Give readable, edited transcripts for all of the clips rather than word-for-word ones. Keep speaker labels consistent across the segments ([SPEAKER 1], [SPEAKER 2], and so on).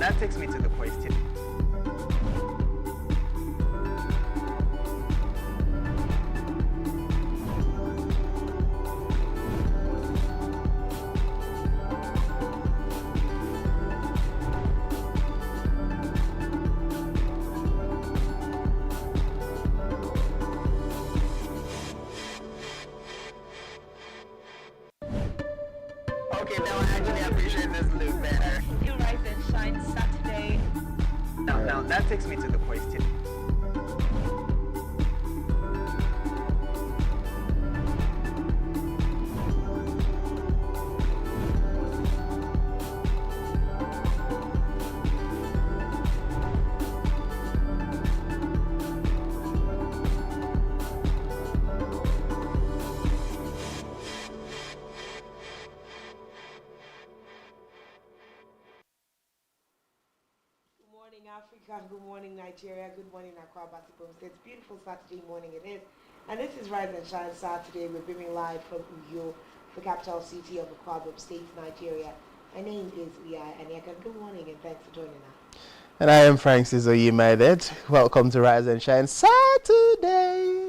[SPEAKER 1] that takes me to the question. Okay, now I actually appreciate this look better.
[SPEAKER 2] You Rise and Shine Saturday.
[SPEAKER 1] Now that takes me to the question.
[SPEAKER 3] Good morning, Africa. Good morning, Nigeria. Good morning, Accra, Basketball. It's beautiful Saturday morning it is. And this is Rise and Shine Saturday. We're beaming live from Uyo, the capital city of Accra State, Nigeria. My name is Uya Anyaka. Good morning and thanks for joining us.
[SPEAKER 4] And I am Francis Oyimedet. Welcome to Rise and Shine Saturday.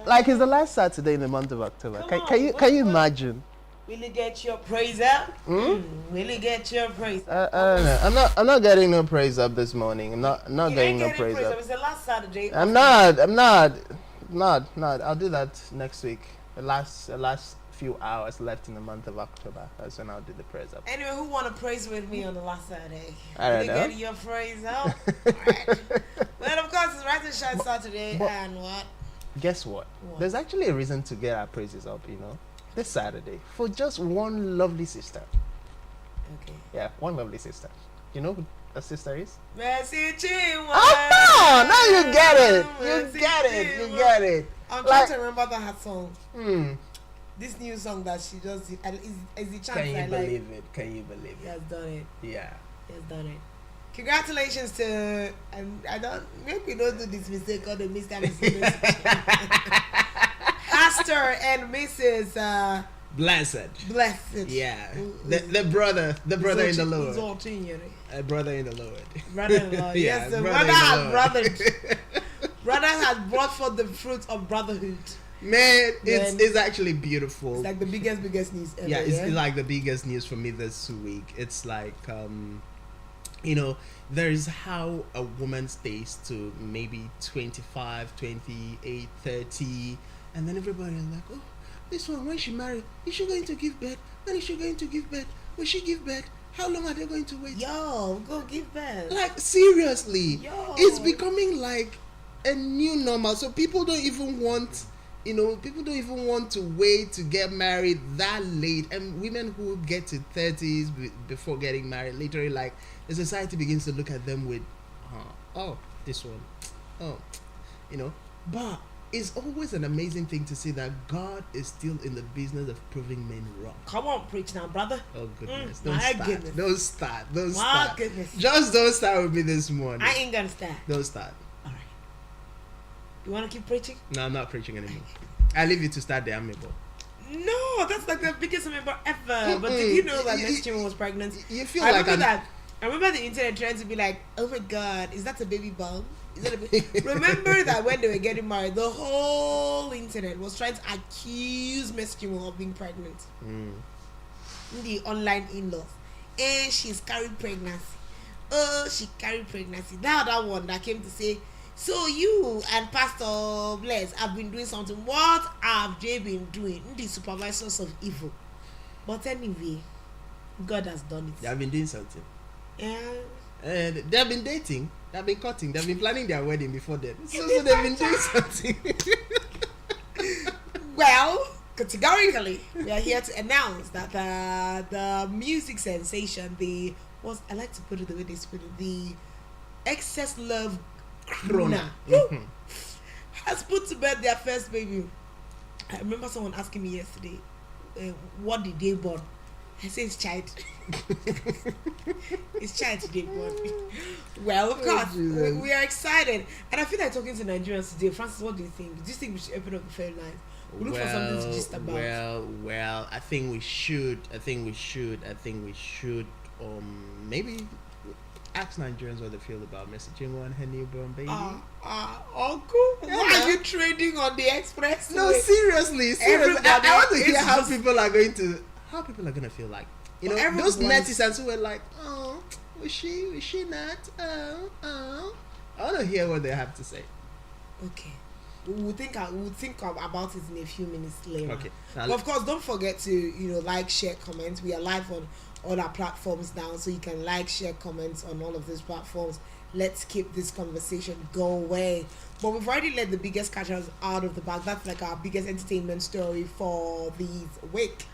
[SPEAKER 4] Like it's the last Saturday in the month of October. Can you imagine?
[SPEAKER 3] Will you get your praise up? Will you get your praise up?
[SPEAKER 4] No. I'm not getting no praise up this morning. I'm not getting no praise up.
[SPEAKER 3] It's the last Saturday.
[SPEAKER 4] I'm not. I'll do that next week. The last few hours left in the month of October. That's when I'll do the praise up.
[SPEAKER 3] Anyway, who want to praise with me on the last Saturday?
[SPEAKER 4] I don't know.
[SPEAKER 3] Get your praise up. Right. Well, of course, it's Rise and Shine Saturday, and what?
[SPEAKER 4] Guess what? There's actually a reason to get our praises up, this Saturday for just one lovely sister.
[SPEAKER 3] Okay.
[SPEAKER 4] Yeah, one lovely sister. You know who the sister is?
[SPEAKER 3] Mercy Chinwa.
[SPEAKER 4] Oh, now you get it. You get it.
[SPEAKER 3] I'm trying to remember that song.
[SPEAKER 4] Hmm.
[SPEAKER 3] This new song that she just did, and is the chance
[SPEAKER 4] Can you
[SPEAKER 3] I
[SPEAKER 4] believe it? Can you believe
[SPEAKER 3] He
[SPEAKER 4] it?
[SPEAKER 3] has done it.
[SPEAKER 4] Yeah.
[SPEAKER 3] He has done it. Congratulations to, and I don't, maybe we don't do this mistake called the Mr. and Mrs. Pastor and Mrs. Blessed.
[SPEAKER 4] Yeah. The brother in the Lord. Brother in the Lord.
[SPEAKER 3] Brother-in-law.
[SPEAKER 4] Yeah,
[SPEAKER 3] Yes, the
[SPEAKER 4] brother
[SPEAKER 3] brother
[SPEAKER 4] in the
[SPEAKER 3] has
[SPEAKER 4] Lord.
[SPEAKER 3] brothered. Brother has brought forth the fruit of brotherhood.
[SPEAKER 4] Man, it's actually beautiful.
[SPEAKER 3] It's like the biggest news ever.
[SPEAKER 4] Yeah, it's like the biggest news for me this week. It's like there's how a woman stays to maybe 25, 28, 30, and then everybody is like, oh, this one, when she married, is she going to give birth? When is she going to give birth? Will she give birth? How long are they going to wait?
[SPEAKER 3] Yo, go give birth.
[SPEAKER 4] Like, seriously.
[SPEAKER 3] Yo.
[SPEAKER 4] It's becoming like a new normal. So people don't even want to wait to get married that late. And women who get to 30s before getting married, literally, like, the society begins to look at them with, this one. But it's always an amazing thing to see that God is still in the business of proving men wrong.
[SPEAKER 3] Come on, preach now, brother.
[SPEAKER 4] Oh, goodness.
[SPEAKER 3] Don't
[SPEAKER 4] start.
[SPEAKER 3] Goodness.
[SPEAKER 4] Just don't start with me this morning.
[SPEAKER 3] I ain't gonna start.
[SPEAKER 4] Don't start.
[SPEAKER 3] All right. You want to keep preaching?
[SPEAKER 4] No, I'm not preaching anymore. I leave you to start the amebo.
[SPEAKER 3] No, that's like the biggest member ever. But did you know that next year was pregnant?
[SPEAKER 4] You feel
[SPEAKER 3] I
[SPEAKER 4] like
[SPEAKER 3] remember that. I remember the internet trying to be like, oh my God, is that a baby bump? Is that a baby? Remember that when they were getting married, the whole internet was trying to accuse Miss Kimo of being pregnant. The online in-laws. And she's carried pregnancy. Oh, she carried pregnancy. Now that one that came to say, so you and Pastor Bless have been doing something. What have they been doing? The supervisors of evil. But anyway, God has done it.
[SPEAKER 4] They have been doing something.
[SPEAKER 3] Yeah.
[SPEAKER 4] And they have been dating. They have been cutting. They have been planning their wedding before then. So they've been doing something.
[SPEAKER 3] Well, categorically, we are here to announce that the music sensation, I like to put it the way they put it, the excess love crooner, has put to bed their first baby. I remember someone asking me yesterday, what did they born? I say it's child. It's child today born. Well, of course, we are excited. And I feel like talking to Nigerians today. Francis, what do you think? Do you think we should open up the phone lines? We look for something to just about.
[SPEAKER 4] Well, I think we should. Maybe Ask Nigerians what they feel about Mercy Chinwo and her newborn baby.
[SPEAKER 3] Uncle,
[SPEAKER 4] Yeah,
[SPEAKER 3] why
[SPEAKER 4] man.
[SPEAKER 3] are you trading on the express?
[SPEAKER 4] No, seriously.
[SPEAKER 3] Everybody
[SPEAKER 4] I want to
[SPEAKER 3] is
[SPEAKER 4] hear how
[SPEAKER 3] just-
[SPEAKER 4] people are going to feel like. You know,
[SPEAKER 3] Well, everyone
[SPEAKER 4] those
[SPEAKER 3] wants-
[SPEAKER 4] netizens who were like, oh, was she not? Oh. I want to hear what they have to say.
[SPEAKER 3] Okay. We'll think about it in a few minutes later.
[SPEAKER 4] Okay. Now,
[SPEAKER 3] But of course, don't forget to like, share, comment. We are live on all our platforms now, so you can like, share, comments on all of these platforms. Let's keep this conversation going. But we've already let the biggest catchers out of the bag. That's like our biggest entertainment story for this week.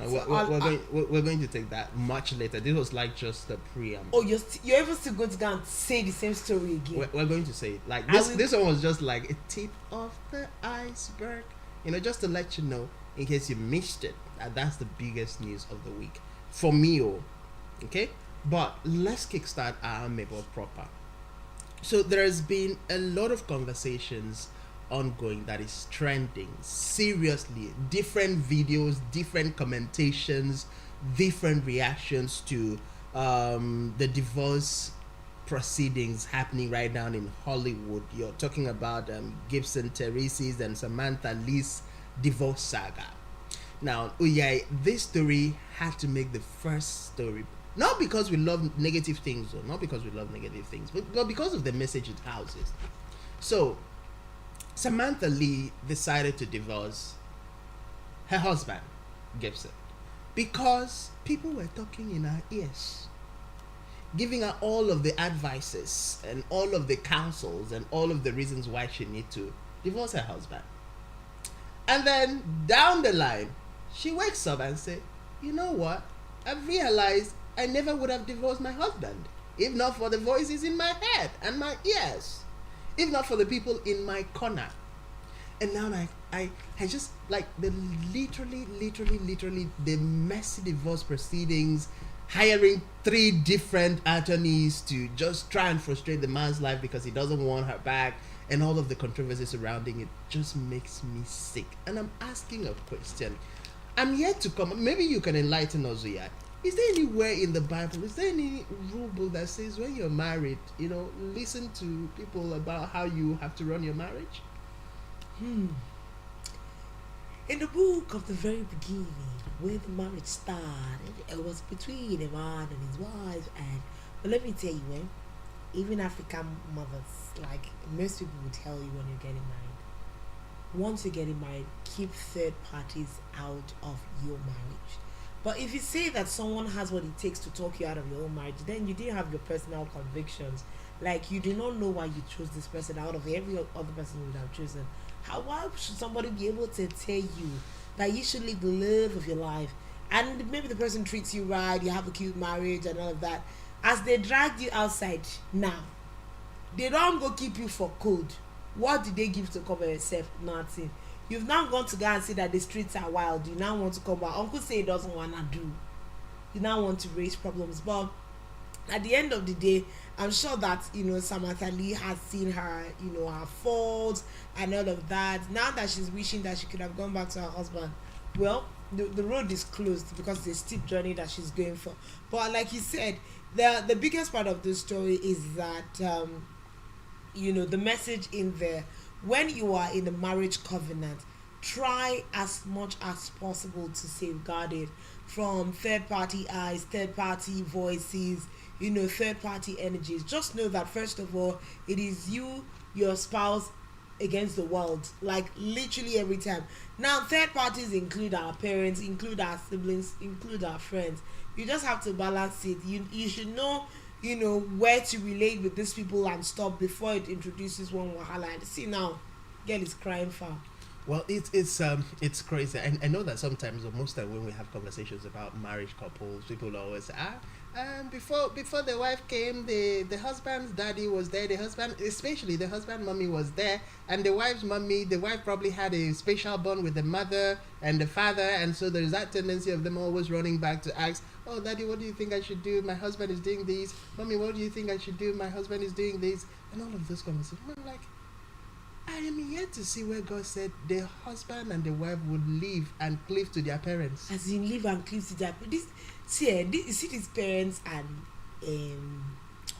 [SPEAKER 4] we're going to take that much later. This was like just the preamble.
[SPEAKER 3] Oh, you're even still going to go and say the same story again.
[SPEAKER 4] We're going to say it. Like
[SPEAKER 3] I will-
[SPEAKER 4] this one was just like a tip of the iceberg. Just to let you know, in case you missed it, that's the biggest news of the week for me. Okay, but let's kickstart our Mabel proper. So there has been a lot of conversations ongoing that is trending seriously. Different videos, different commentations, different reactions to the divorce proceedings happening right now in Hollywood. You're talking about Gibson Teresa's and Samantha Lee's divorce saga. Now, this story had to make the first story, not because we love negative things, but because of the message it houses. So Samantha Lee decided to divorce her husband, Gibson, because people were talking in her ears, giving her all of the advices and all of the counsels and all of the reasons why she need to divorce her husband. And then down the line, she wakes up and says, you know what? I've realized I never would have divorced my husband if not for the voices in my head and my ears, if not for the people in my corner. And now I just like the literally the messy divorce proceedings, hiring 3 different attorneys to just try and frustrate the man's life because he doesn't want her back, and all of the controversy surrounding it just makes me sick. And I'm asking a question. I'm yet to come. Maybe you can enlighten us here. Is there anywhere in the Bible, is there any rule book that says when you're married, listen to people about how you have to run your marriage?
[SPEAKER 3] In the book of the very beginning, where the marriage started, it was between a man and his wife. But let me tell you, even African mothers, like most people will tell you when you're getting married, once you're getting married, keep third parties out of your marriage. But if you say that someone has what it takes to talk you out of your own marriage, then you didn't have your personal convictions. Like, you do not know why you chose this person out of every other person you would have chosen. Why should somebody be able to tell you that you should live the love of your life, and maybe the person treats you right, you have a cute marriage and all of that, as they dragged you outside now, they don't go keep you for code. What did they give to cover yourself? Nothing. You've now gone to go and see that the streets are wild. You now want to come back. Uncle say he doesn't want to do. You now want to raise problems. But at the end of the day, I'm sure that, Samantha Lee has seen her, her faults and all of that. Now that she's wishing that she could have gone back to her husband, well, the road is closed because it's a steep journey that she's going for. But like you said, the biggest part of this story is that, the message in there, when you are in a marriage covenant, try as much as possible to safeguard it from third-party eyes, third-party voices, third-party energies. Just know that, first of all, it is you, your spouse, against the world, like literally every time. Now, third parties include our parents, include our siblings, include our friends. You just have to balance it. You should know, where to relate with these people and stop before it introduces one wahala. And see now, girl is crying foul.
[SPEAKER 4] Well, it's crazy. And I know that sometimes, or most of the time, when we have conversations about marriage couples, people always say, before the wife came, the husband's daddy was there. Especially the husband mommy was there, and the wife's mommy, the wife probably had a special bond with the mother and the father, and so there's that tendency of them always running back to ask, oh, daddy, what do you think I should do? My husband is doing this. Mommy, what do you think I should do? My husband is doing this, and all of those conversations. I'm like, I am yet to see where God said the husband and the wife would live and cleave to their parents.
[SPEAKER 3] As in live and cleave to their parents. You see these parents and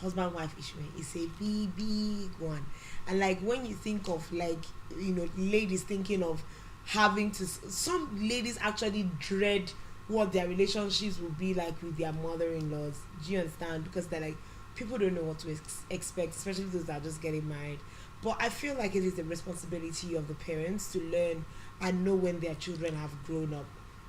[SPEAKER 3] husband wife issue is a big one. And like when you think of like, you know, ladies thinking of having to, some ladies actually dread what their relationships will be like with their mother-in-laws. Do you understand? Because they're like, people don't know what to expect, especially those that are just getting married. But I feel like it is the responsibility of the parents to learn and know when their children have grown up.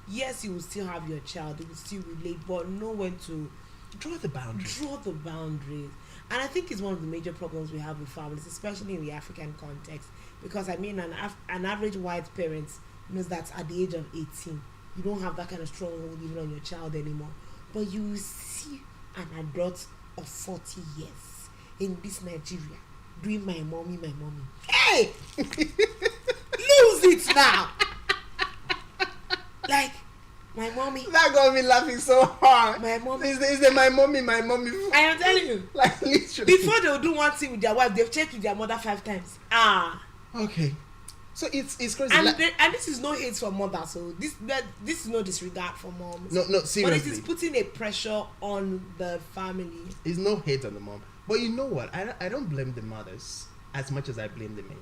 [SPEAKER 3] Yes, you will still have your child, it will still relate, but know when to
[SPEAKER 4] Draw the boundaries.
[SPEAKER 3] And I think it's one of the major problems we have with families, especially in the African context. Because I mean, an average white parent knows that at the age of 18, you don't have that kind of stronghold even on your child anymore. But you will see an adult of 40 years in this Nigeria doing my mommy. Hey! Lose it now! Like, my mommy.
[SPEAKER 4] That got me laughing so hard.
[SPEAKER 3] My mommy.
[SPEAKER 4] Is the my mommy?
[SPEAKER 3] I am telling you.
[SPEAKER 4] Like literally.
[SPEAKER 3] Before they'll do one thing with their wife, they've checked with their mother 5 times.
[SPEAKER 4] Okay. So it's crazy.
[SPEAKER 3] And, and this is no hate for mothers. So this is no disregard for moms.
[SPEAKER 4] No, seriously.
[SPEAKER 3] But it is putting a pressure on the family.
[SPEAKER 4] It's no hate on the mom. But you know what? I don't blame the mothers as much as I blame the men.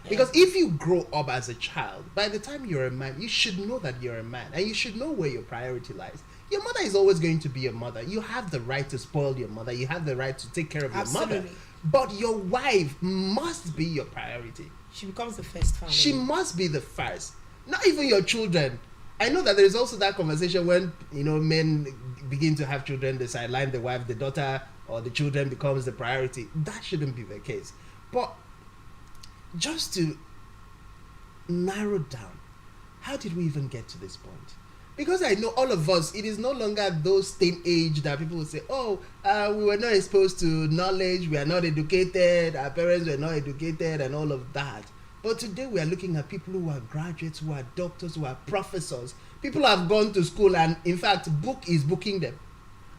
[SPEAKER 4] Because if you grow up as a child, by the time you're a man, you should know that you're a man. And you should know where your priority lies. Your mother is always going to be your mother. You have the right to spoil your mother. You have the right to take care of your mother. But your wife must be your priority.
[SPEAKER 3] She becomes the first family.
[SPEAKER 4] She must be the first. Not even your children. I know that there is also that conversation when, you know, men begin to have children, they sideline the wife, the daughter or the children becomes the priority. That shouldn't be the case. But just to narrow down, how did we even get to this point? Because I know all of us, it is no longer those same age that people will say, we were not exposed to knowledge, we are not educated, our parents were not educated and all of that. But today we are looking at people who are graduates, who are doctors, who are professors. People have gone to school and in fact book is booking them.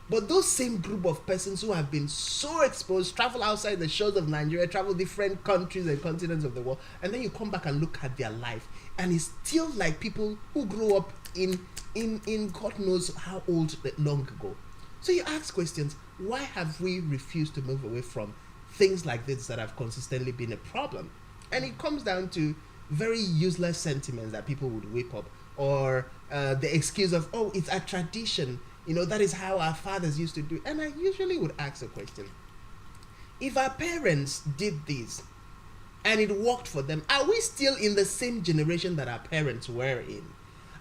[SPEAKER 4] But those same group of persons who have been so exposed, travel outside the shores of Nigeria, travel different countries and continents of the world, and then you come back and look at their life, and it's still like people who grew up in God knows how old long ago. So you ask questions, why have we refused to move away from things like this that have consistently been a problem? And it comes down to very useless sentiments that people would whip up, or the excuse of, it's a tradition. You know, that is how our fathers used to do. And I usually would ask a question. If our parents did this and it worked for them, are we still in the same generation that our parents were in?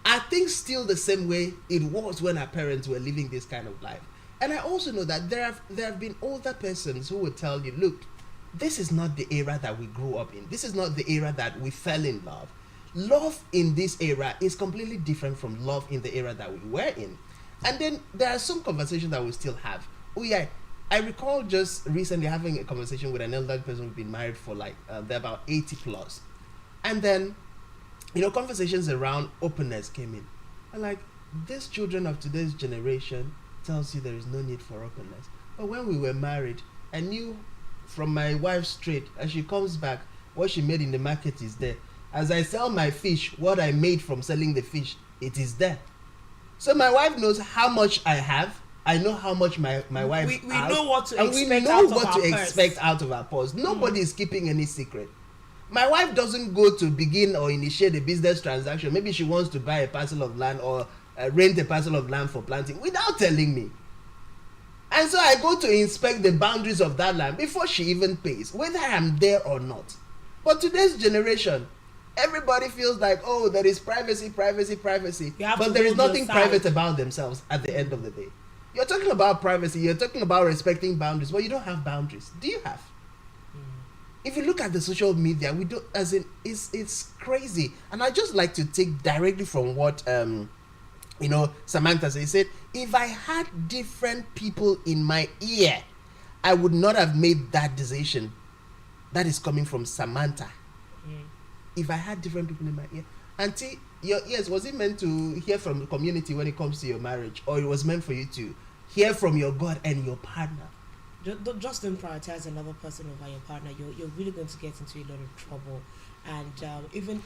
[SPEAKER 4] Are things still the same way it was when our parents were living this kind of life? And I also know that there have been older persons who would tell you, look, this is not the era that we grew up in. This is not the era that we fell in love. Love in this era is completely different from love in the era that we were in. And then there are some conversations that we still have. I recall just recently having a conversation with an elderly person who's been married for they're about 80 plus. And then, conversations around openness came in. And these children of today's generation tells you there is no need for openness. But when we were married, I knew from my wife's trade, as she comes back, what she made in the market is there. As I sell my fish, what I made from selling the fish, it is there. So my wife knows how much I have. I know how much my wife has.
[SPEAKER 3] We know what to
[SPEAKER 4] and
[SPEAKER 3] expect
[SPEAKER 4] we know
[SPEAKER 3] out of
[SPEAKER 4] what
[SPEAKER 3] our
[SPEAKER 4] to
[SPEAKER 3] purse.
[SPEAKER 4] expect out of our purse. Nobody is keeping any secret. My wife doesn't go to begin or initiate a business transaction. Maybe she wants to buy a parcel of land or rent a parcel of land for planting without telling me. And so I go to inspect the boundaries of that land before she even pays, whether I'm there or not. But today's generation, everybody feels like, there is privacy. But there is nothing private about themselves at the end of the day. You're talking about privacy, you're talking about respecting boundaries, but you don't have boundaries. Do you have? If you look at the social media, we don't, it's crazy. And I just like to take directly from what Samantha said. He said, if I had different people in my ear, I would not have made that decision. That is coming from Samantha. If I had different people in my ear. Auntie, your ears, was it meant to hear from the community when it comes to your marriage? Or it was meant for you to hear from your God and your partner?
[SPEAKER 3] just don't prioritize another person over your partner. You're really going to get into a lot of trouble, and even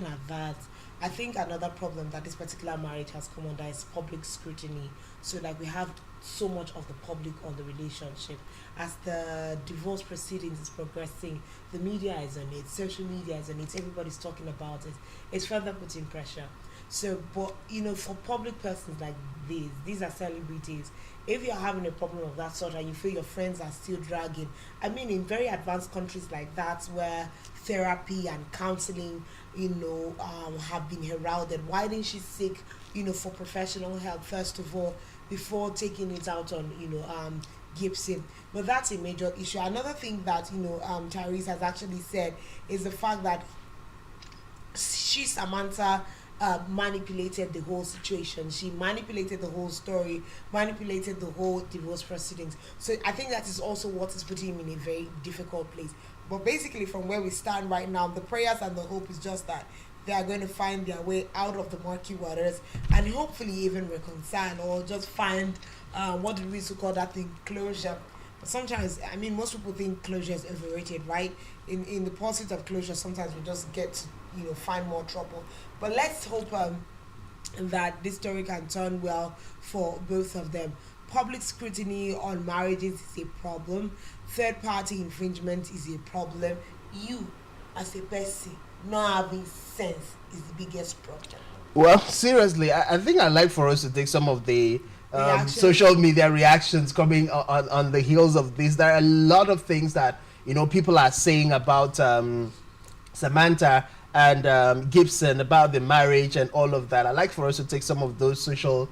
[SPEAKER 3] at that, I think another problem that this particular marriage has come under is public scrutiny. So like we have so much of the public on the relationship. As the divorce proceedings is progressing, the media is on it, social media is on it, everybody's talking about it. It's further putting pressure. So, but for public persons like these are celebrities. If you're having a problem of that sort and you feel your friends are still dragging, I mean, in very advanced countries like that where therapy and counseling, have been heralded, why didn't she seek, for professional help first of all before taking it out on, Gibson? But that's a major issue. Another thing that Tyrese has actually said is the fact that Samantha manipulated the whole situation. She manipulated the whole story, manipulated the whole divorce proceedings. So I think that is also what is putting him in a very difficult place. But basically, from where we stand right now, the prayers and the hope is just that they are going to find their way out of the murky waters and hopefully even reconcile or just find what do we used to call that thing, closure. But sometimes, I mean, most people think closure is overrated, right? In the pursuit of closure, sometimes we just get to find more trouble. But let's hope that this story can turn well for both of them. Public scrutiny on marriages is a problem. Third party infringement is a problem. You as a person not having sense is the biggest problem.
[SPEAKER 4] Well, seriously, I think I'd like for us to take some of the social media reactions coming on the heels of this. There are a lot of things that people are saying about Samantha and Gibson, about the marriage and all of that. I'd like for us to take some of those social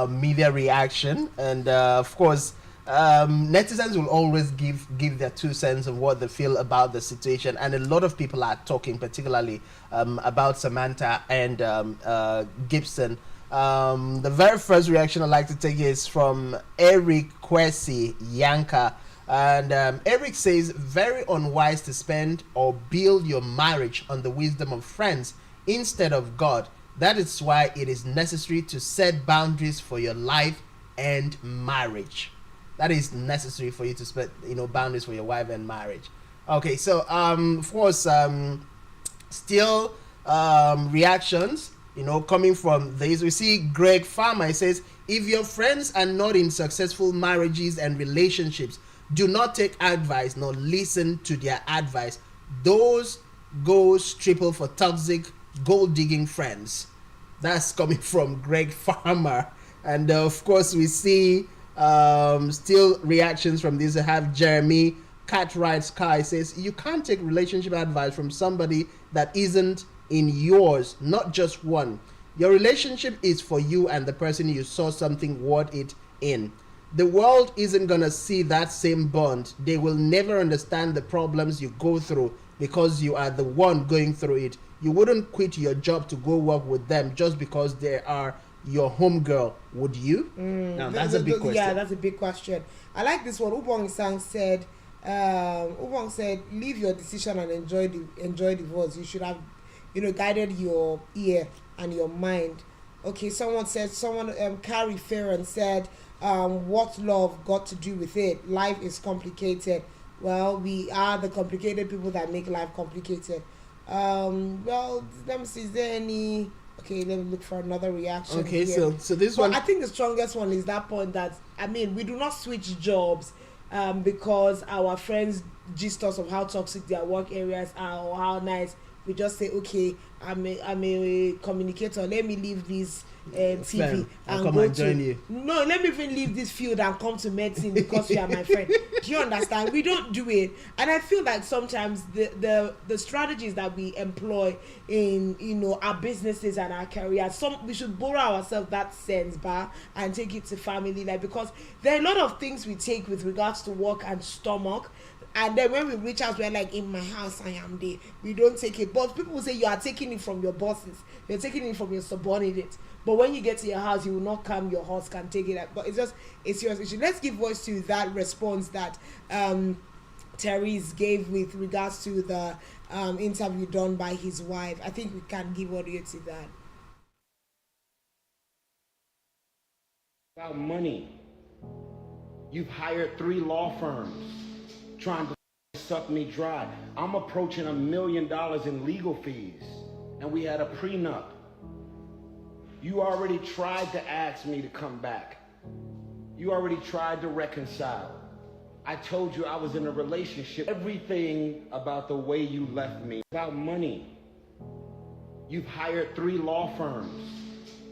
[SPEAKER 4] media reaction, and of course netizens will always give their 2 cents of what they feel about the situation, and a lot of people are talking particularly about Samantha and Gibson. The very first reaction I'd like to take is from Eric Kwesi Yanka. And Eric says, very unwise to spend or build your marriage on the wisdom of friends instead of God. That is why it is necessary to set boundaries for your life and marriage. That is necessary for you to set boundaries for your wife and marriage. Okay, so of course, still reactions coming from this. We see Greg Farmer. He says, if your friends are not in successful marriages and relationships, do not take advice nor listen to their advice. Those goes triple for toxic gold digging friends. That's coming from Greg Farmer. And of course we see still reactions from this. I have Jeremy Cartwright Sky says, you can't take relationship advice from somebody that isn't in yours, not just one. Your relationship is for you and the person you saw something worth it in. The world isn't gonna see that same bond. They will never understand the problems you go through because you are the one going through it. You wouldn't quit your job to go work with them just because they are your home girl, would you? Now that's a big question.
[SPEAKER 3] Yeah, that's a big question. I like this one. Ubong Sang said, leave your decision and enjoy divorce. You should have, guided your ear and your mind. Okay, someone Carrie Farron said, what love got to do with it? Life is complicated. Well, we are the complicated people that make life complicated. Well, let me see, is there any... Okay, let me look for another reaction.
[SPEAKER 4] Okay,
[SPEAKER 3] here.
[SPEAKER 4] so this one...
[SPEAKER 3] I think the strongest one is that point that, we do not switch jobs because our friends gist us of how toxic their work areas are or how nice. We just say, okay, I'm a communicator, let me leave this TV and
[SPEAKER 4] come
[SPEAKER 3] go
[SPEAKER 4] and join
[SPEAKER 3] to
[SPEAKER 4] you.
[SPEAKER 3] No, let me even leave this field and come to medicine because you are my friend. Do you understand? We don't do it. And I feel like sometimes the strategies that we employ in our businesses and our careers, we should borrow ourselves that sense and take it to family life, because there are a lot of things we take with regards to work and stomach. And then when we reach out, we're like, in my house, I am there. We don't take it. But people will say you are taking it from your bosses. You're taking it from your subordinates. But when you get to your house, you will not come. Your horse can take it. But it's your issue. Let's give voice to that response that Therese gave with regards to the interview done by his wife. I think we can give audio to that.
[SPEAKER 5] About money. You've hired 3 law firms trying to suck me dry. I'm approaching $1 million in legal fees, and we had a prenup. You already tried to ask me to come back. You already tried to reconcile. I told you I was in a relationship. Everything about the way you left me, about money. You've hired 3 law firms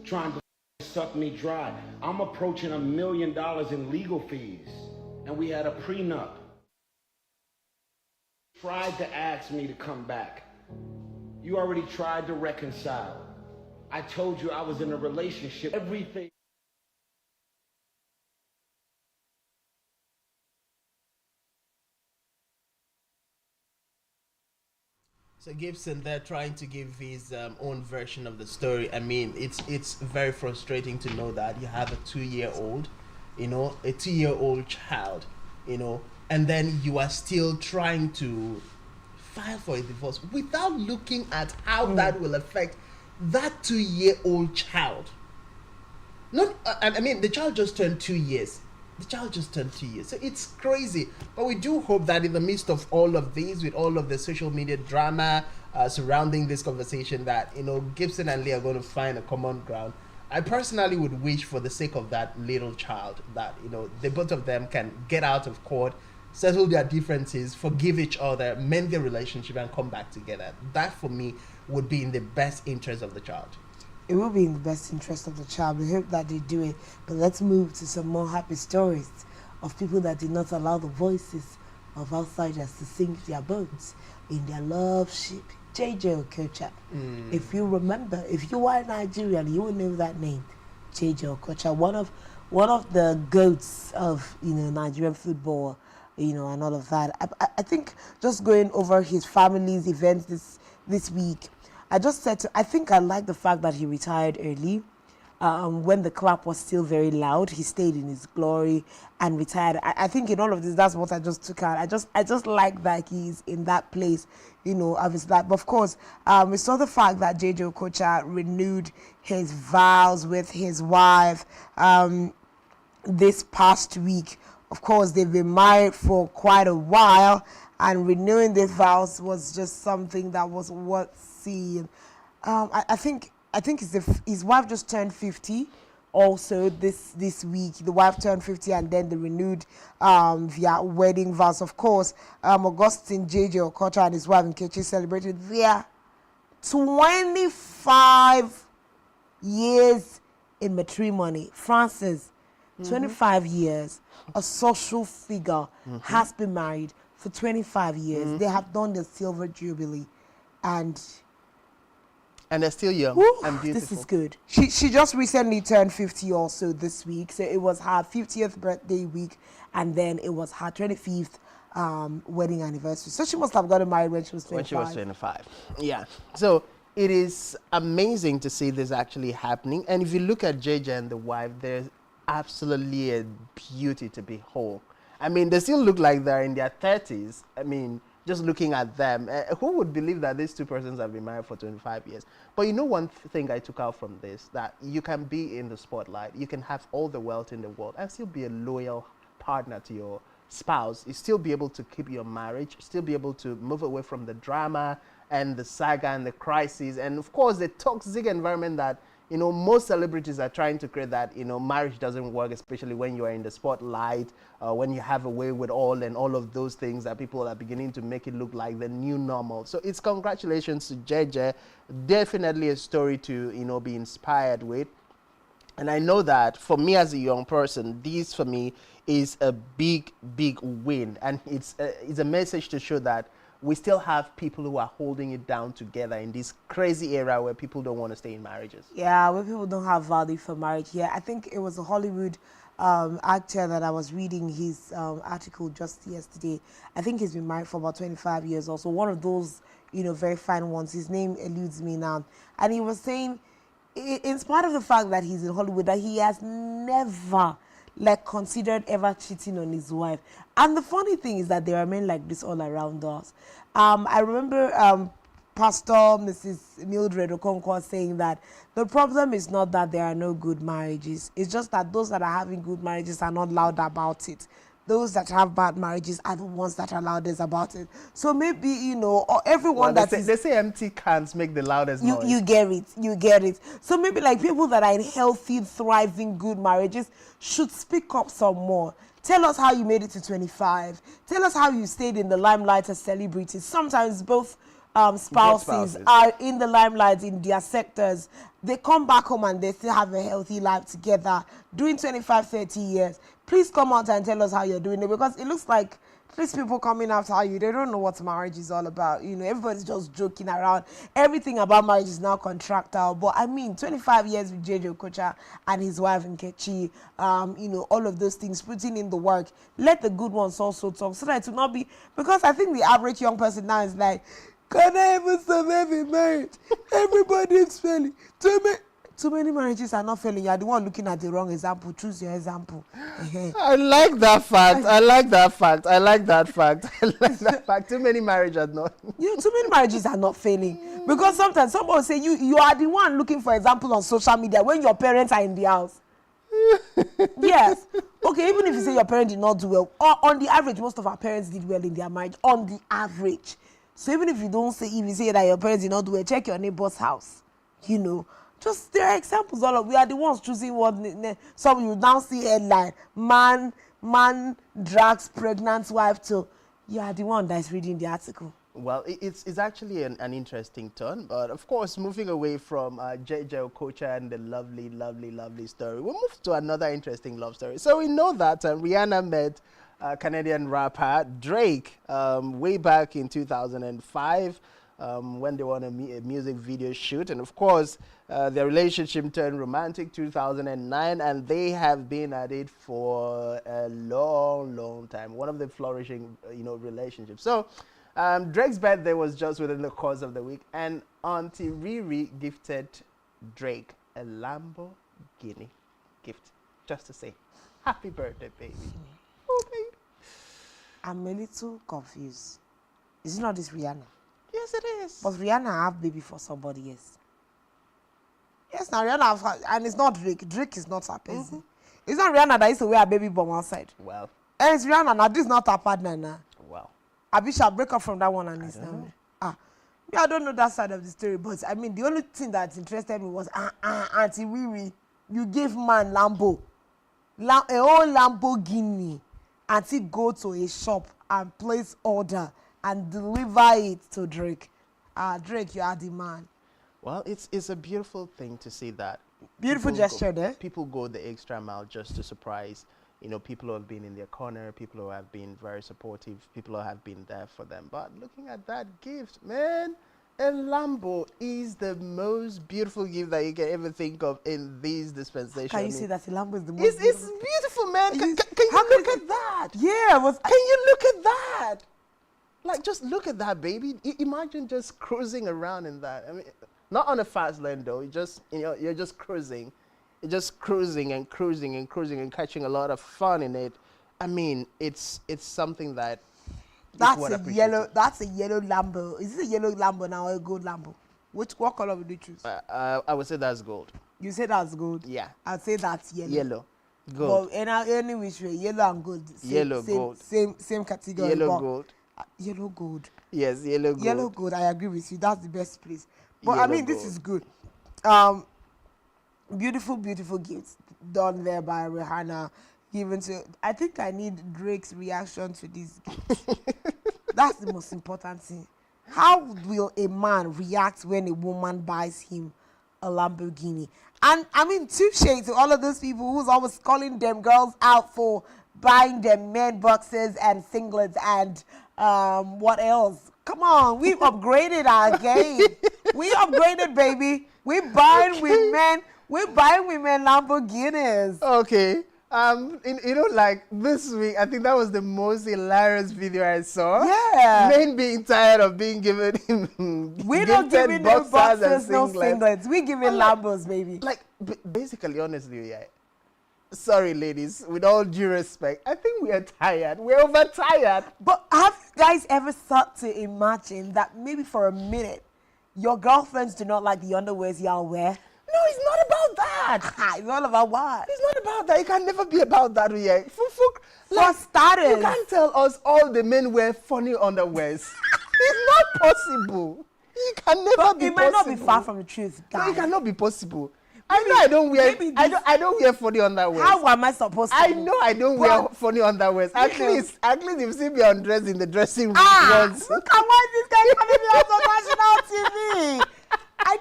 [SPEAKER 5] trying to suck me dry. I'm approaching $1 million in legal fees, and we had a prenup. Tried to ask me to come back. You already tried to reconcile. I told you I was in a relationship. Everything.
[SPEAKER 4] So Gibson, they're trying to give his own version of the story. I mean, it's very frustrating to know that you have a 2-year-old, a 2-year-old child, and then you are still trying to file for a divorce without looking at how that will affect that 2-year-old child. Not, I mean, the child just turned 2 years. So it's crazy. But we do hope that in the midst of all of these, with all of the social media drama surrounding this conversation, that, Gibson and Lee are going to find a common ground. I personally would wish, for the sake of that little child, that, the both of them can get out of court, settle their differences, forgive each other, mend their relationship, and come back together. That, for me, would be in the best interest of the child.
[SPEAKER 3] It will be in the best interest of the child. We hope that they do it. But let's move to some more happy stories of people that did not allow the voices of outsiders to sink their boats in their love ship. JJ Okocha. If you remember, if you are Nigerian, you will know that name. JJ Okocha, one of the goats of Nigerian football, and all of that. I think just going over his family's events this week, I just said I think I like the fact that he retired early. When the clap was still very loud, he stayed in his glory and retired. I think in all of this, that's what I just took out. I just like that he's in that place, of his life. But of course, we saw the fact that JJ Okocha renewed his vows with his wife this past week. Of course, they've been married for quite a while, and renewing their vows was just something that was worth seeing. I think his wife just turned 50 also this week. The wife turned 50, and then they renewed their wedding vows. Of course, Augustine JJ Okocha and his wife Nkechi celebrated their 25 years in matrimony. Francis, 25 years, a social figure, has been married for 25 years. They have done the silver jubilee, and
[SPEAKER 4] they're still young and beautiful.
[SPEAKER 3] This is good. She just recently turned 50 also this week. So it was her 50th birthday week, and then it was her 25th wedding anniversary. So she must have gotten married when she was 25.
[SPEAKER 4] When she was 25. Yeah. So it is amazing to see this actually happening. And if you look at JJ and the wife, there's absolutely a beauty to behold. I mean, they still look like they're in their 30s. I mean, just looking at them, who would believe that these two persons have been married for 25 years? But one thing I took out from this, that you can be in the spotlight, you can have all the wealth in the world and still be a loyal partner to your spouse. You still be able to keep your marriage, still be able to move away from the drama and the saga and the crisis, and of course the toxic environment that most celebrities are trying to create, that marriage doesn't work, especially when you are in the spotlight, when you have a way with all and all of those things that people are beginning to make it look like the new normal. So it's congratulations to JJ. Definitely a story to be inspired with. And I know that for me as a young person, this for me is a big win, and it's a message to show that we still have people who are holding it down together in this crazy era where people don't want to stay in marriages.
[SPEAKER 3] Yeah, where people don't have value for marriage. Yeah, I think it was a Hollywood actor that I was reading his article just yesterday. I think he's been married for about 25 years also. One of those, very fine ones. His name eludes me now. And he was saying, in spite of the fact that he's in Hollywood, that he has never considered ever cheating on his wife. And the funny thing is that there are men like this all around us. I remember Pastor Mrs. Mildred Okonkwo saying that the problem is not that there are no good marriages. It's just that those that are having good marriages are not loud about it. Those that have bad marriages are the ones that are loudest about it. So maybe, you know, or everyone
[SPEAKER 4] Well, they say empty cans make the loudest noise.
[SPEAKER 3] you get it. So maybe like people that are in healthy, thriving, good marriages should speak up some more. Tell us how you made it to 25. Tell us how you stayed in the limelight as celebrities. Sometimes both spouses are in the limelight in their sectors. They come back home and they still have a healthy life together, doing 25, 30 years. Please come out and tell us how you're doing it, because it looks like these people coming after you, they don't know what marriage is all about. You know, everybody's just joking around. Everything about marriage is now contractual. But I mean, 25 years with JJ Okocha and his wife Nkechi, you know, all of those things, putting in the work. Let the good ones also talk, so that it will not be, because I think the average young person now is like, can I even survive in marriage? Everybody is failing. Too many marriages are not failing. You are the one looking at the wrong example. Choose your example.
[SPEAKER 4] I like that fact. I like that fact. I like that fact. I like that fact. Too many marriages are not.
[SPEAKER 3] You know, too many marriages are not failing. Because sometimes someone will say you are the one looking for example on social media when your parents are in the house. Yes. Okay, even if you say your parents did not do well, or on the average, most of our parents did well in their marriage. On the average. So even if you don't say, if you say that your parents did not do well, check your neighbor's house. You know. Just there are examples. All of we are the ones choosing what. Some you now see headline: man drags pregnant wife to. You are the one that is reading the article.
[SPEAKER 4] Well, it's actually an interesting turn, but of course, moving away from JJ Okocha and the lovely story, we'll move to another interesting love story. So we know that Rihanna met Canadian rapper Drake way back in 2005. When they were on a music video shoot, and of course their relationship turned romantic 2009, and they have been at it for a long time. One of the flourishing relationships. So Drake's birthday was just within the course of the week, and Auntie Riri gifted Drake a Lamborghini gift just to say happy birthday, baby. Oh, baby.
[SPEAKER 3] I'm a little confused. Is it not this Rihanna?
[SPEAKER 4] Yes, it is.
[SPEAKER 3] But Rihanna have baby for somebody else. Yes, now Rihanna have, and it's not Drake. Drake is not her person. It's not Rihanna that used to wear a baby bomb outside.
[SPEAKER 4] Well.
[SPEAKER 3] And it's Rihanna now. This is not her partner now.
[SPEAKER 4] Well.
[SPEAKER 3] Abisha break up from that one and it's now. Me, I don't know that side of the story, but I mean the only thing that interested me was Auntie Riri, you gave man Lambo, a whole Lamborghini, Auntie go to a shop and place order and deliver it to Drake. Drake, you are the man.
[SPEAKER 4] Well, it's a beautiful thing to see that.
[SPEAKER 3] Beautiful gesture there.
[SPEAKER 4] People go the extra mile just to surprise, people who have been in their corner, people who have been very supportive, people who have been there for them. But looking at that gift, man, a Lambo is the most beautiful gift that you can ever think of in these dispensations.
[SPEAKER 3] Can you see that a Lambo is the most beautiful?
[SPEAKER 4] It's beautiful, man. Can you look at that?
[SPEAKER 3] Yeah.
[SPEAKER 4] Can you look at that? Like, just look at that, baby. Imagine just cruising around in that. I mean, not on a fast lane, though. You're just cruising. You're just cruising and catching a lot of fun in it. I mean, it's something that
[SPEAKER 3] that's a yellow Lambo. Is it a yellow Lambo now or a gold Lambo? What color would you choose?
[SPEAKER 4] I would say that's gold.
[SPEAKER 3] You say that's gold?
[SPEAKER 4] Yeah.
[SPEAKER 3] I'd say that's yellow.
[SPEAKER 4] Yellow. Gold.
[SPEAKER 3] But any which way, yellow and gold.
[SPEAKER 4] Gold.
[SPEAKER 3] Same category.
[SPEAKER 4] Yellow gold.
[SPEAKER 3] Yellow gold.
[SPEAKER 4] Yes, yellow gold.
[SPEAKER 3] Yellow gold, I agree with you. That's the best place. But
[SPEAKER 4] Yellow
[SPEAKER 3] I mean,
[SPEAKER 4] gold.
[SPEAKER 3] this is good. Beautiful gifts done there by Rihanna. Given to, I think I need Drake's reaction to this gift. That's the most important thing. How will a man react when a woman buys him a Lamborghini? And I mean, touche to all of those people who's always calling them girls out for buying them men boxes and singlets and what else? Come on, we've upgraded our game. We upgraded, baby. We're buying women Lamborghinis.
[SPEAKER 4] Okay. Like this week, I think that was the most hilarious video I saw.
[SPEAKER 3] Yeah.
[SPEAKER 4] Men being tired of being given
[SPEAKER 3] We're not giving no boxes, no singlets. We're giving Lambos, baby.
[SPEAKER 4] Like, basically, honestly, yeah. Sorry, ladies, with all due respect, I think we are tired. We're overtired.
[SPEAKER 3] But have you guys ever thought to imagine that maybe for a minute, your girlfriends do not like the underwears y'all wear.
[SPEAKER 4] No, it's not about that.
[SPEAKER 3] It's all about what?
[SPEAKER 4] It's not about that. It can never be about that. Yeah.
[SPEAKER 3] For starters.
[SPEAKER 4] You can't tell us all the men wear funny underwears. It's not possible. It can never
[SPEAKER 3] But
[SPEAKER 4] be
[SPEAKER 3] it
[SPEAKER 4] possible.
[SPEAKER 3] might not be far from the truth,
[SPEAKER 4] No,
[SPEAKER 3] guys.
[SPEAKER 4] it cannot be possible. I know I don't wear.
[SPEAKER 3] maybe
[SPEAKER 4] I don't wear funny underwears.
[SPEAKER 3] How am I supposed to?
[SPEAKER 4] I know I don't wear
[SPEAKER 3] But-
[SPEAKER 4] funny underwears. At least you see me undressed in the dressing room once.
[SPEAKER 3] Look at why this guy coming me on national TV. I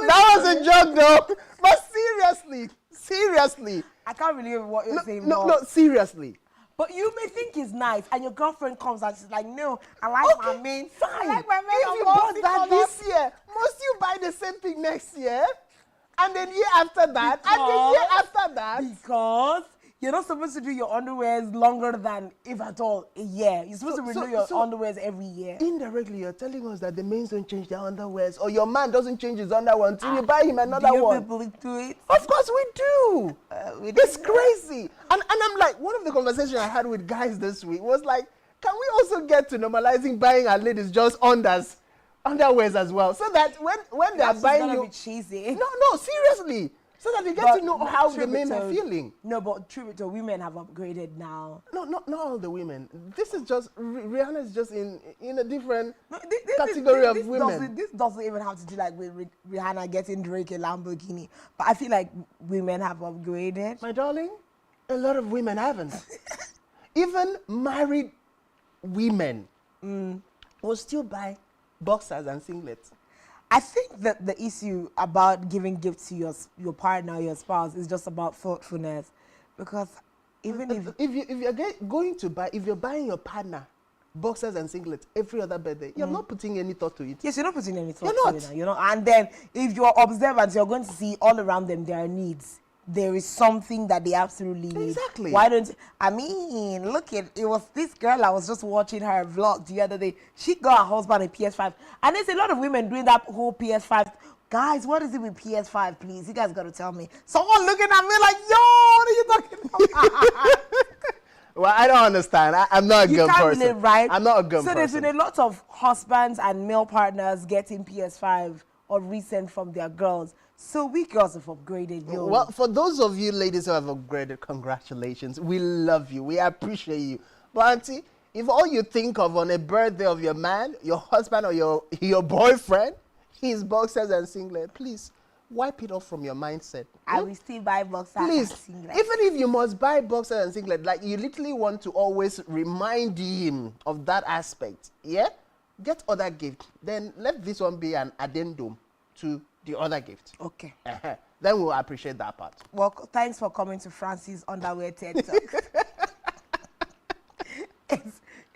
[SPEAKER 4] That was a joke, though. But seriously.
[SPEAKER 3] I can't believe what you're saying.
[SPEAKER 4] No, seriously.
[SPEAKER 3] But you may think it's nice, and your girlfriend comes and she's like, "No, I like my men.
[SPEAKER 4] Fine.
[SPEAKER 3] I like my men.
[SPEAKER 4] If you bought that this year, must you buy the same thing next year? And then year after that, and then year after that.
[SPEAKER 3] Because you're not supposed to do your underwears longer than, if at all, a year. You're supposed to renew your underwears every year.
[SPEAKER 4] Indirectly, you're telling us that the men don't change their underwears, or your man doesn't change his underwear until you buy him another
[SPEAKER 3] Do
[SPEAKER 4] one.
[SPEAKER 3] people do it?
[SPEAKER 4] Of course we do. It's
[SPEAKER 3] do.
[SPEAKER 4] crazy. And I'm like, one of the conversations I had with guys this week was like, can we also get to normalizing buying our ladies just underwears as well? So that when they're
[SPEAKER 3] That's
[SPEAKER 4] buying
[SPEAKER 3] gonna
[SPEAKER 4] you.
[SPEAKER 3] be cheesy.
[SPEAKER 4] No, seriously. So that they get to know how the men are feeling.
[SPEAKER 3] No, but true, women have upgraded now.
[SPEAKER 4] No, not all the women. This is just, Rihanna is just in a different
[SPEAKER 3] No,
[SPEAKER 4] category of women.
[SPEAKER 3] This doesn't even have to do like with Rihanna getting Drake a Lamborghini. But I feel like women have upgraded.
[SPEAKER 4] My darling, a lot of women haven't. Even married women will still buy boxers and singlets.
[SPEAKER 3] I think that the issue about giving gifts to your partner, your spouse, is just about thoughtfulness. Because even if you're buying your partner boxers and singlets every other birthday, you're not putting any thought to it. yes, you're not putting any thought
[SPEAKER 4] You're
[SPEAKER 3] to it
[SPEAKER 4] not.
[SPEAKER 3] now, you know. And then if you're observant, you're going to see all around them their needs. There is something that they absolutely need.
[SPEAKER 4] Exactly.
[SPEAKER 3] Why don't I mean, look at it was this girl I was just watching her vlog the other day. She got her husband a PS5. And there's a lot of women doing that whole PS5. Guys, what is it with PS5, please? You guys gotta tell me. Someone looking at me like, yo, what are you talking about?
[SPEAKER 4] Well, I don't understand. I'm not a gun person.
[SPEAKER 3] Relate, right?
[SPEAKER 4] I'm not a gun
[SPEAKER 3] so
[SPEAKER 4] person.
[SPEAKER 3] there's been a lot of husbands and male partners getting PS5 or recent from their girls. So we girls have upgraded, yo.
[SPEAKER 4] Well, for those of you ladies who have upgraded, congratulations. We love you. We appreciate you. But auntie, if all you think of on a birthday of your man, your husband, or your boyfriend, his boxers and singlet, please wipe it off from your mindset.
[SPEAKER 3] I will still buy boxers
[SPEAKER 4] Please,
[SPEAKER 3] and singlet.
[SPEAKER 4] even if you must buy boxers and singlet, like you literally want to always remind him of that aspect, yeah? Get other gift. Then let this one be an addendum to the other gift.
[SPEAKER 3] Okay.
[SPEAKER 4] Then we'll appreciate that part.
[SPEAKER 3] Well, thanks for coming to Francis Underwear TED Talk.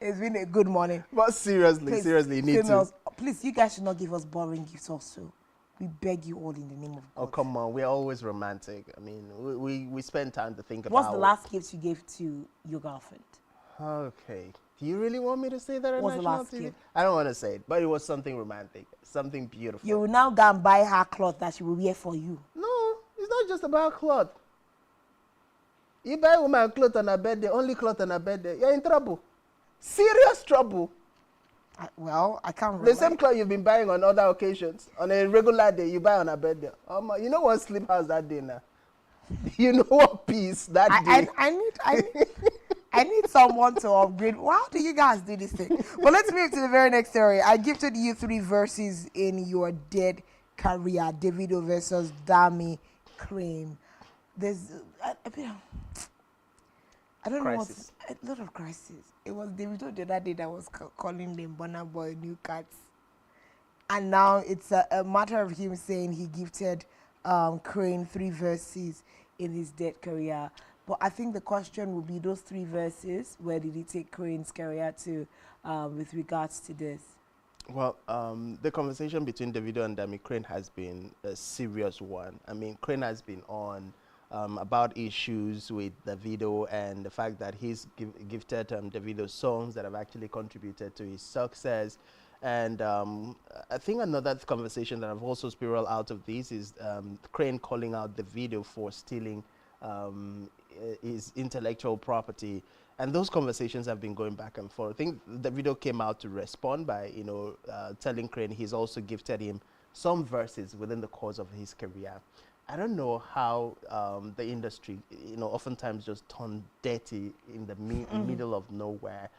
[SPEAKER 3] It's been a good morning.
[SPEAKER 4] But seriously,
[SPEAKER 3] Please,
[SPEAKER 4] you need
[SPEAKER 3] females,
[SPEAKER 4] to.
[SPEAKER 3] please, you guys should not give us boring gifts also. We beg you all in the name of God.
[SPEAKER 4] Oh, come on. We're always romantic. I mean, we spend time to think about
[SPEAKER 3] What's the last gift you gave to your girlfriend?
[SPEAKER 4] Okay. Do you really want me to say that on
[SPEAKER 3] What's the
[SPEAKER 4] national
[SPEAKER 3] last
[SPEAKER 4] TV?
[SPEAKER 3] gift?
[SPEAKER 4] I don't want to say it, but it was something romantic, something beautiful.
[SPEAKER 3] You will now go and buy her cloth that she will wear for you.
[SPEAKER 4] No, it's not just about clothes. You buy a woman clothes on her birthday, only clothes on her birthday, you're in trouble. Serious trouble.
[SPEAKER 3] I can't remember.
[SPEAKER 4] The same clothes you've been buying on other occasions, on a regular day, you buy on her birthday. You know what sleep house that day now? You know what peace that day?
[SPEAKER 3] I need someone to upgrade. How do you guys do this thing? Well, let's move to the very next story. I gifted you 3 verses in your dead career. Davido versus Dami Crane. There's I don't
[SPEAKER 4] Crisis.
[SPEAKER 3] know a lot of crisis. It was Davido the other day that was calling them Burna Boy new cats. And now it's a matter of him saying he gifted Crane 3 verses in his dead career. But I think the question will be those 3 verses, where did he take Crane's career to with regards to this?
[SPEAKER 4] Well, the conversation between Davido and Dami Crane has been a serious one. I mean, Crane has been on about issues with Davido and the fact that he's gifted Davido songs that have actually contributed to his success. And I think another conversation that I've also spiraled out of this is Crane calling out Davido for stealing his intellectual property.
[SPEAKER 6] And those conversations have been going back and forth. I think the video came out to respond by, telling Crane he's also gifted him some verses within the course of his career. I don't know how the industry, oftentimes just turn dirty in the middle of nowhere.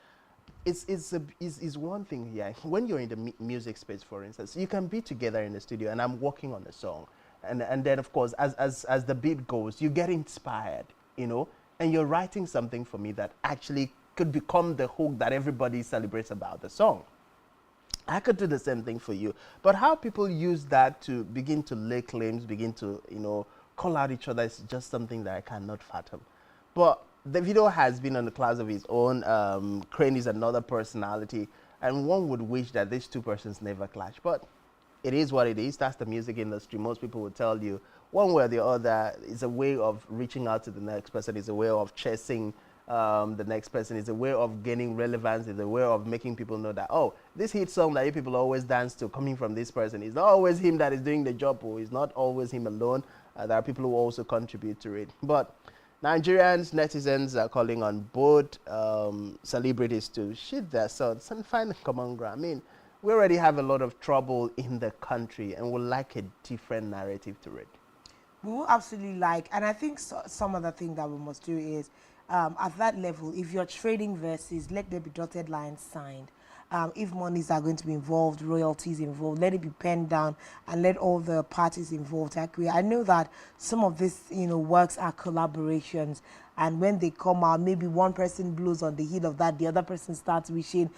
[SPEAKER 6] It's one thing here. When you're in the music space, for instance, you can be together in the studio, and I'm working on a song, and then of course, as the beat goes, you get inspired, and you're writing something for me that actually could become the hook that everybody celebrates about the song. I could do the same thing for you. But how people use that to begin to lay claims, begin to, call out each other is just something that I cannot fathom. But the video has been on the class of his own. Crane is another personality. And one would wish that these two persons never clash. But it is what it is. That's the music industry. Most people will tell you one way or the other. It's a way of reaching out to the next person. It's a way of chasing the next person. It's a way of gaining relevance. It's a way of making people know that, oh, this hit song that you people always dance to coming from this person, it's not always him that is doing the job, or it's not always him alone. There are people who also contribute to it. But Nigerians, netizens are calling on both celebrities to shift their swords and find a common ground. I mean, we already have a lot of trouble in the country, and would like a different narrative to it.
[SPEAKER 3] We will absolutely like, and I think some other thing that we must do is, at that level, if you're trading verses, let there be dotted lines signed. If monies are going to be involved, royalties involved, let it be penned down and let all the parties involved agree. I know that some of these, works are collaborations, and when they come out, maybe one person blows on the heel of that, the other person starts wishing